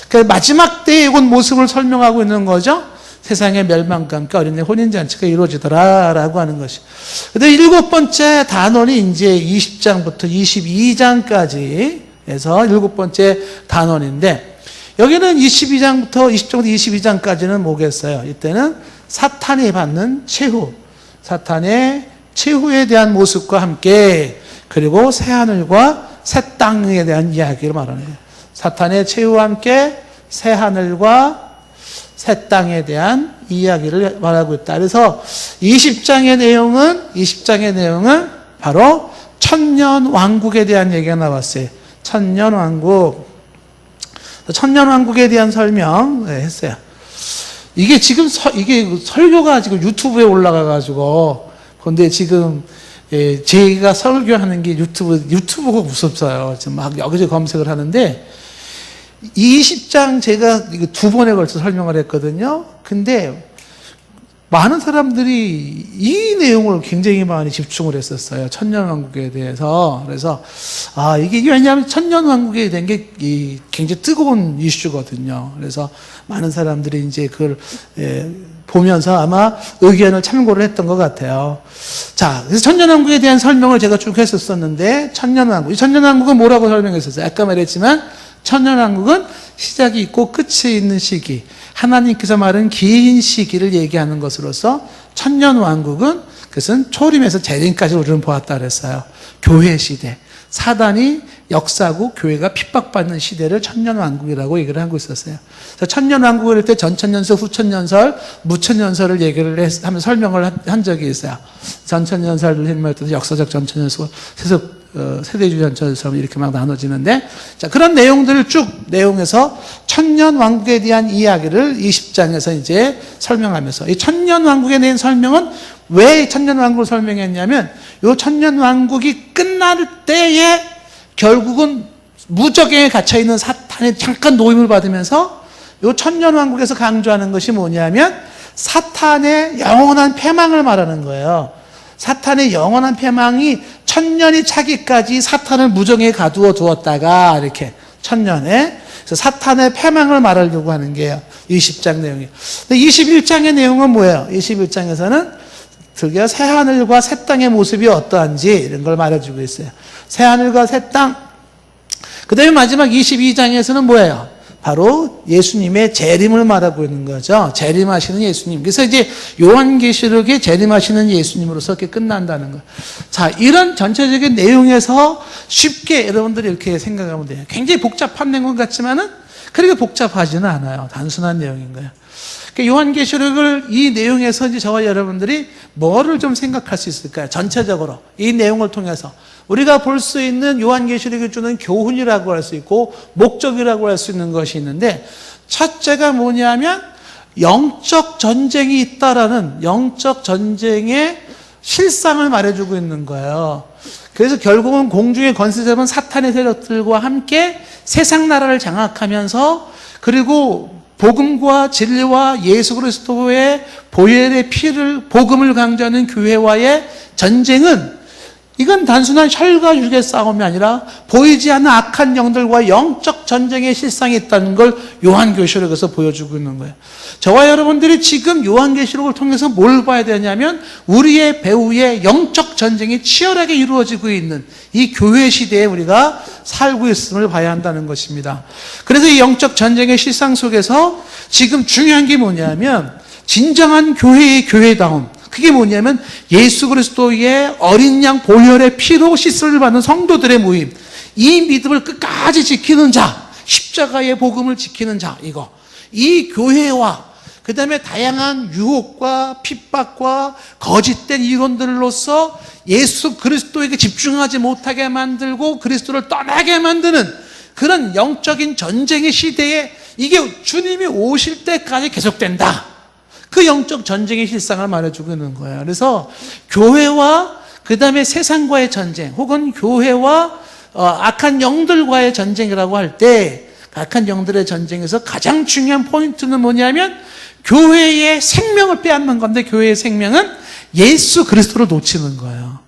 그러니까 마지막 때의 온 모습을 설명하고 있는 거죠. 세상의 멸망과 함께 어린 양의 혼인잔치가 이루어지더라라고 하는 것이. 근데 7번째 단원이 이제 20장부터 22장까지 해서 7번째 단원인데 여기는 20장부터 22장까지는 뭐겠어요? 이때는 사탄이 받는 최후, 사탄의 최후에 대한 모습과 함께 그리고 새하늘과 새 땅에 대한 이야기를 말하는 거예요. 사탄의 최후와 함께 새하늘과 새 땅에 대한 이야기를 말하고 있다. 그래서 20장의 내용은 바로 천년 왕국에 대한 얘기가 나왔어요. 천년 왕국에 대한 설명 했어요. 이게 지금 이게 설교가 지금 유튜브에 올라가가지고 근데 지금 제가 설교하는 게 유튜브가 무섭어요. 지금 막 여기저기 검색을 하는데 20장 제가 2번에 걸쳐 설명을 했거든요. 근데 많은 사람들이 이 내용을 굉장히 많이 집중을 했었어요. 천년왕국에 대해서. 그래서, 이게 왜냐하면 천년왕국에 대한 게 굉장히 뜨거운 이슈거든요. 그래서 많은 사람들이 이제 그걸, 보면서 아마 의견을 참고를 했던 것 같아요. 자, 그래서 천년왕국에 대한 설명을 제가 쭉 했었었는데, 천년왕국. 이 천년왕국은 뭐라고 설명했었어요? 아까 말했지만, 천년왕국은 시작이 있고 끝이 있는 시기. 하나님께서 말한 긴 시기를 얘기하는 것으로서 천년왕국은 그것은 초림에서 재림까지 우리는 보았다 그랬어요. 교회 시대. 사단이 역사하고 교회가 핍박받는 시대를 천년왕국이라고 얘기를 하고 있었어요. 그래서 천년왕국을 할 때 전천년설, 후천년설, 무천년설을 얘기를 하면서 설명을 한 적이 있어요. 전천년설을 했을 때 역사적 전천년설, 세대주의 전천년설 이렇게 막 나눠지는데, 자, 그런 내용들을 쭉 내용에서 천년왕국에 대한 이야기를 20장에서 이제 설명하면서, 이 천년왕국에 대한 설명은 왜 천년왕국을 설명했냐면, 이 천년왕국이 끝날 때에 결국은 무적에 갇혀있는 사탄의 잠깐 노임을 받으면서 이 천년왕국에서 강조하는 것이 뭐냐면 사탄의 영원한 패망을 말하는 거예요. 사탄의 영원한 패망이 천년이 차기까지 사탄을 무정에 가두어 두었다가 이렇게 천년에, 그래서 사탄의 패망을 말하려고 하는 게요. 20장 내용이에요. 근데 21장의 내용은 뭐예요? 21장에서는 드디어 새하늘과 새 땅의 모습이 어떠한지 이런 걸 말해주고 있어요. 새하늘과 새 땅. 그 다음에 마지막 22장에서는 뭐예요? 바로 예수님의 재림을 말하고 있는 거죠. 재림하시는 예수님. 그래서 이제 요한계시록에 재림하시는 예수님으로서 이렇게 끝난다는 거예요. 자, 이런 전체적인 내용에서 쉽게 여러분들이 이렇게 생각하면 돼요. 굉장히 복잡한 내용 같지만은 그렇게 복잡하지는 않아요. 단순한 내용인 거예요. 요한계시록을 이 내용에서 이제 저와 여러분들이 뭐를 좀 생각할 수 있을까요? 전체적으로 이 내용을 통해서 우리가 볼 수 있는 요한계시록이 주는 교훈이라고 할 수 있고 목적이라고 할 수 있는 것이 있는데, 첫째가 뭐냐면 영적 전쟁이 있다라는 영적 전쟁의 실상을 말해주고 있는 거예요. 그래서 결국은 공중의 권세 잡은 사탄의 세력들과 함께 세상 나라를 장악하면서, 그리고 복음과 진리와 예수 그리스도의 보혈의 피를, 복음을 강조하는 교회와의 전쟁은, 이건 단순한 혈과 육의 싸움이 아니라 보이지 않는 악한 영들과 영적 전쟁의 실상이 있다는 걸 요한계시록에서 보여주고 있는 거예요. 저와 여러분들이 지금 요한계시록을 통해서 뭘 봐야 되냐면 우리의 배후에 영적 전쟁이 치열하게 이루어지고 있는 이 교회 시대에 우리가 살고 있음을 봐야 한다는 것입니다. 그래서 이 영적 전쟁의 실상 속에서 지금 중요한 게 뭐냐면 진정한 교회의 교회다움, 그게 뭐냐면 예수 그리스도의 어린 양 보혈의 피로 씻음을 받는 성도들의 모임, 이 믿음을 끝까지 지키는 자, 십자가의 복음을 지키는 자, 이 교회와 그 다음에 다양한 유혹과 핍박과 거짓된 이론들로서 예수 그리스도에게 집중하지 못하게 만들고 그리스도를 떠나게 만드는 그런 영적인 전쟁의 시대에 이게 주님이 오실 때까지 계속된다. 그 영적 전쟁의 실상을 말해주고 있는 거예요. 그래서 교회와 그 다음에 세상과의 전쟁, 혹은 교회와 악한 영들과의 전쟁이라고 할 때, 악한 영들의 전쟁에서 가장 중요한 포인트는 뭐냐면 교회의 생명을 빼앗는 건데, 교회의 생명은 예수 그리스도를 놓치는 거예요.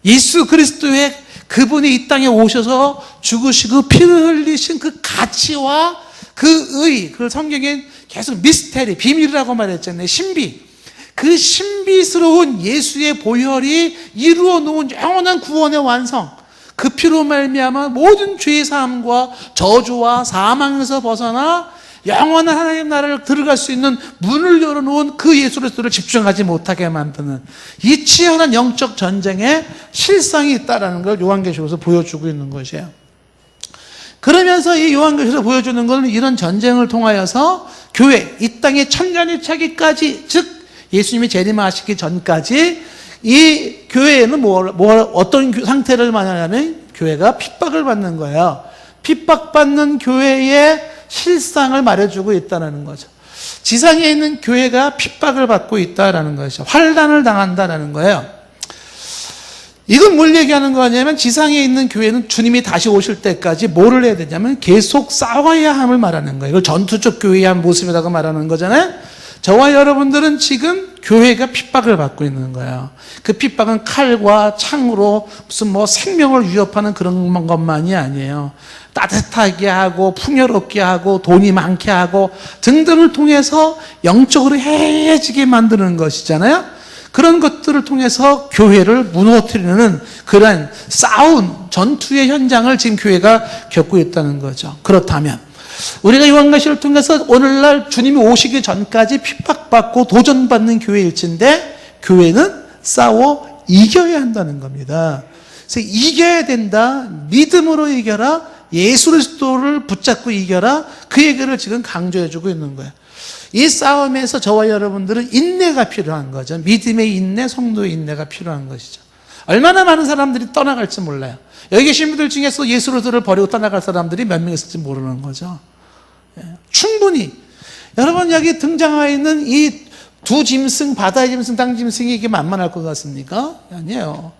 예수 그리스도의 그분이 이 땅에 오셔서 죽으시고 피를 흘리신 그 가치와 그 의, 그걸 성경에 계속 미스테리, 비밀이라고 말했잖아요. 신비. 그 신비스러운 예수의 보혈이 이루어 놓은 영원한 구원의 완성, 그 피로 말미암아 모든 죄의 사함과 저주와 사망에서 벗어나 영원한 하나님 나라를 들어갈 수 있는 문을 열어놓은 그 예수 그리스도를 집중하지 못하게 만드는 이 치열한 영적 전쟁에 실상이 있다는 걸 요한계시록에서 보여주고 있는 것이에요. 그러면서 이 요한계시록에서 보여주는 것은 이런 전쟁을 통하여서 교회, 이 땅에 천년이 차기까지, 즉 예수님이 재림하시기 전까지 이 교회에는 어떤 상태를 말하냐면 교회가 핍박을 받는 거예요. 핍박받는 교회의 실상을 말해주고 있다는 거죠. 지상에 있는 교회가 핍박을 받고 있다는 것이죠. 환난을 당한다는 거예요. 이건 뭘 얘기하는 거냐면 지상에 있는 교회는 주님이 다시 오실 때까지 뭐를 해야 되냐면 계속 싸워야 함을 말하는 거예요. 이걸 전투적 교회의 한 모습이라고 말하는 거잖아요. 저와 여러분들은 지금 교회가 핍박을 받고 있는 거예요. 그 핍박은 칼과 창으로 무슨 뭐 생명을 위협하는 그런 것만이 아니에요. 따뜻하게 하고 풍요롭게 하고 돈이 많게 하고 등등을 통해서 영적으로 해해지게 만드는 것이잖아요. 그런 것들을 통해서 교회를 무너뜨리는 그런 싸운 전투의 현장을 지금 교회가 겪고 있다는 거죠. 그렇다면 우리가 요한계시를 통해서 오늘날 주님이 오시기 전까지 핍박받고 도전받는 교회일진데 교회는 싸워 이겨야 한다는 겁니다. 그래서 이겨야 된다. 믿음으로 이겨라. 예수 그리스도를 붙잡고 이겨라. 그 얘기를 지금 강조해주고 있는 거예요. 이 싸움에서 저와 여러분들은 인내가 필요한 거죠. 믿음의 인내, 성도의 인내가 필요한 것이죠. 얼마나 많은 사람들이 떠나갈지 몰라요. 여기 계신 분들 중에서 예수 그리스도를 버리고 떠나갈 사람들이 몇 명 있을지 모르는 거죠. 충분히 여러분 여기 등장하여 있는 이 두 짐승, 바다의 짐승, 땅 짐승이 이게 만만할 것 같습니까? 아니에요.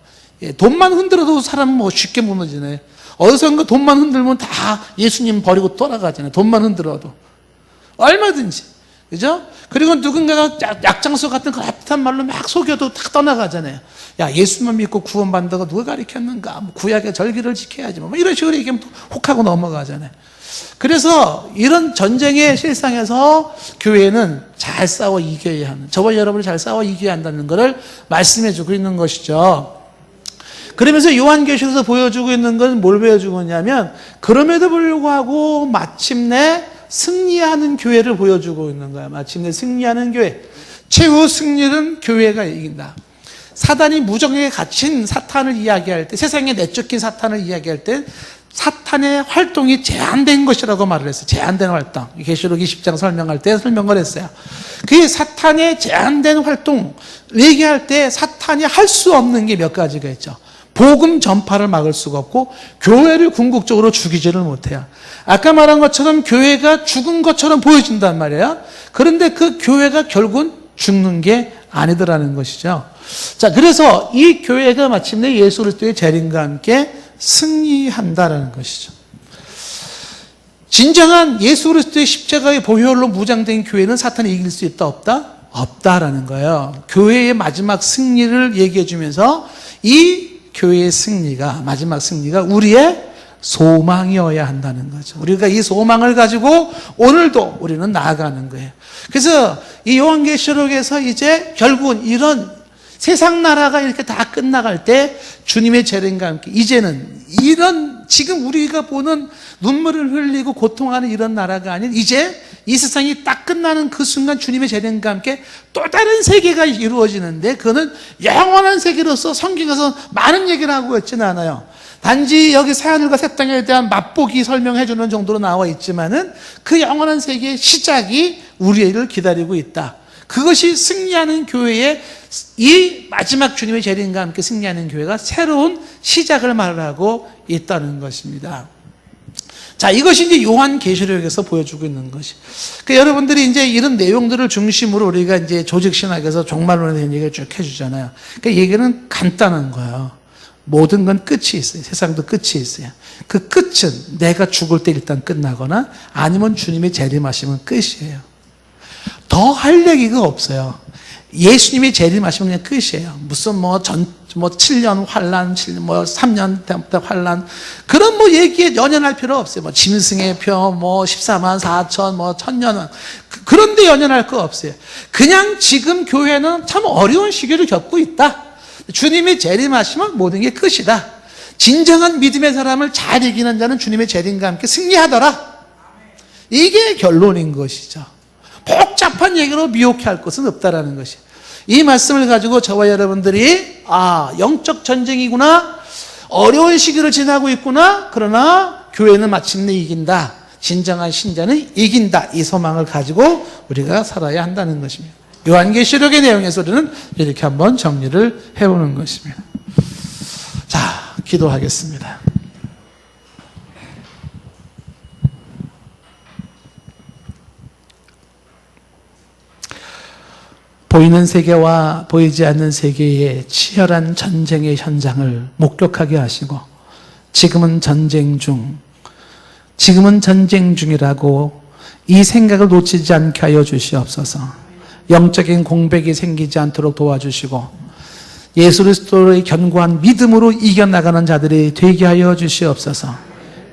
돈만 흔들어도 사람은 뭐 쉽게 무너지네. 어디선가 돈만 흔들면 다 예수님 버리고 떠나가잖아요. 돈만 흔들어도 얼마든지, 그죠? 그리고 누군가가 약장수 같은 그럴듯한 말로 막 속여도 다 떠나가잖아요. 야, 예수만 믿고 구원받는다고 누가 가르쳤는가? 뭐 구약의 절기를 지켜야지. 뭐 이런 식으로 얘기하면 혹하고 넘어가잖아요. 그래서 이런 전쟁의 실상에서 교회는 잘 싸워 이겨야 하는, 저와 여러분이 잘 싸워 이겨야 한다는 것을 말씀해 주고 있는 것이죠. 그러면서 요한계시록에서 보여주고 있는 건 뭘 보여주고 있냐면 그럼에도 불구하고 마침내 승리하는 교회를 보여주고 있는 거야. 마침내 승리하는 교회. 최후 승리는 교회가 이긴다. 사단이 무정에 갇힌 사탄을 이야기할 때, 세상에 내쫓긴 사탄을 이야기할 때 사탄의 활동이 제한된 것이라고 말을 했어요. 제한된 활동. 계시록 20장 설명할 때 설명을 했어요. 그 사탄의 제한된 활동 얘기할 때 사탄이 할 수 없는 게 몇 가지가 있죠. 복음 전파를 막을 수가 없고 교회를 궁극적으로 죽이지를 못해요. 아까 말한 것처럼 교회가 죽은 것처럼 보여진단 말이에요. 그런데 그 교회가 결국은 죽는 게 아니더라는 것이죠. 자, 그래서 이 교회가 마침내 예수 그리스도의 재림과 함께 승리한다라는 것이죠. 진정한 예수 그리스도의 십자가의 보혈로 무장된 교회는 사탄이 이길 수 있다 없다? 없다라는 거예요. 교회의 마지막 승리를 얘기해 주면서 이 교회의 승리가, 마지막 승리가 우리의 소망이어야 한다는 거죠. 우리가 이 소망을 가지고 오늘도 우리는 나아가는 거예요. 그래서 이 요한계시록에서 이제 결국은 이런 세상 나라가 이렇게 다 끝나갈 때 주님의 재림과 함께 이제는 이런 지금 우리가 보는 눈물을 흘리고 고통하는 이런 나라가 아닌 이제 이 세상이 딱 끝나는 그 순간 주님의 재림과 함께 또 다른 세계가 이루어지는데 그거는 영원한 세계로서 성경에서 많은 얘기를 하고 있지는 않아요. 단지 여기 새하늘과 새 땅에 대한 맛보기 설명해 주는 정도로 나와 있지만은 그 영원한 세계의 시작이 우리를 기다리고 있다. 그것이 승리하는 교회의 이 마지막 주님의 재림과 함께 승리하는 교회가 새로운 시작을 말하고 있다는 것입니다. 자, 이것이 이제 요한계시록에서 보여주고 있는 것이. 여러분들이 이제 이런 내용들을 중심으로 우리가 이제 조직신학에서 종말론에 대한 얘기를 쭉 해주잖아요. 얘기는 간단한 거예요. 모든 건 끝이 있어요. 세상도 끝이 있어요. 그 끝은 내가 죽을 때 일단 끝나거나 아니면 주님이 재림하시면 끝이에요. 더 할 얘기가 없어요. 예수님이 재림하시면 그냥 끝이에요. 무슨 7년 환란, 3년 환란 그런 얘기에 연연할 필요 없어요. 짐승의 표, 14만 4천, 1000년 그런데 연연할 거 없어요. 그냥 지금 교회는 참 어려운 시기를 겪고 있다. 주님이 재림하시면 모든 게 끝이다. 진정한 믿음의 사람을 잘 이기는 자는 주님의 재림과 함께 승리하더라. 이게 결론인 것이죠. 복잡한 얘기로 미혹해 할 것은 없다라는 것이. 이 말씀을 가지고 저와 여러분들이 영적 전쟁이구나, 어려운 시기를 지나고 있구나, 그러나 교회는 마침내 이긴다, 진정한 신자는 이긴다, 이 소망을 가지고 우리가 살아야 한다는 것입니다. 요한계시록의 내용에서 우리는 이렇게 한번 정리를 해보는 것입니다. 자, 기도하겠습니다. 보이는 세계와 보이지 않는 세계의 치열한 전쟁의 현장을 목격하게 하시고 지금은 전쟁 중이라고 이 생각을 놓치지 않게 하여 주시옵소서. 영적인 공백이 생기지 않도록 도와주시고 예수 그리스도의 견고한 믿음으로 이겨나가는 자들이 되게 하여 주시옵소서.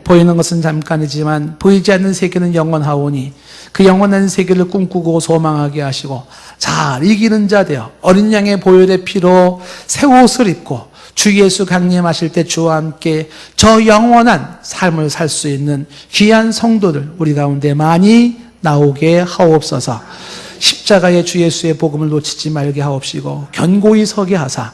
보이는 것은 잠깐이지만 보이지 않는 세계는 영원하오니 그 영원한 세계를 꿈꾸고 소망하게 하시고 잘 이기는 자 되어 어린 양의 보혈의 피로 새 옷을 입고 주 예수 강림하실 때 주와 함께 저 영원한 삶을 살 수 있는 귀한 성도들 우리 가운데 많이 나오게 하옵소서. 십자가의 주 예수의 복음을 놓치지 말게 하옵시고 견고히 서게 하사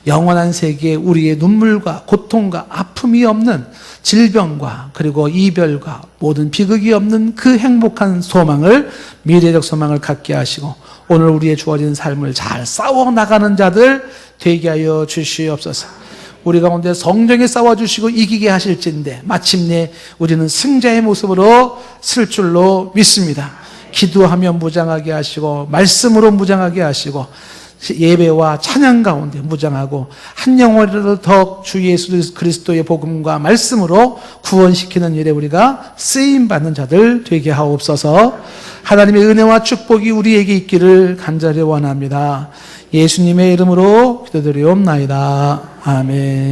영원한 세계에 우리의 눈물과 고통과 아픔이 없는 질병과 그리고 이별과 모든 비극이 없는 그 행복한 소망을, 미래적 소망을 갖게 하시고 오늘 우리의 주어진 삶을 잘 싸워나가는 자들 되게 하여 주시옵소서. 우리 가운데 성령에 싸워주시고 이기게 하실진데 마침내 우리는 승자의 모습으로 쓸 줄로 믿습니다. 기도하며 무장하게 하시고 말씀으로 무장하게 하시고 예배와 찬양 가운데 무장하고 한 영혼이라도 더 주 예수 그리스도의 복음과 말씀으로 구원시키는 일에 우리가 쓰임받는 자들 되게 하옵소서. 하나님의 은혜와 축복이 우리에게 있기를 간절히 원합니다. 예수님의 이름으로 기도드리옵나이다. 아멘.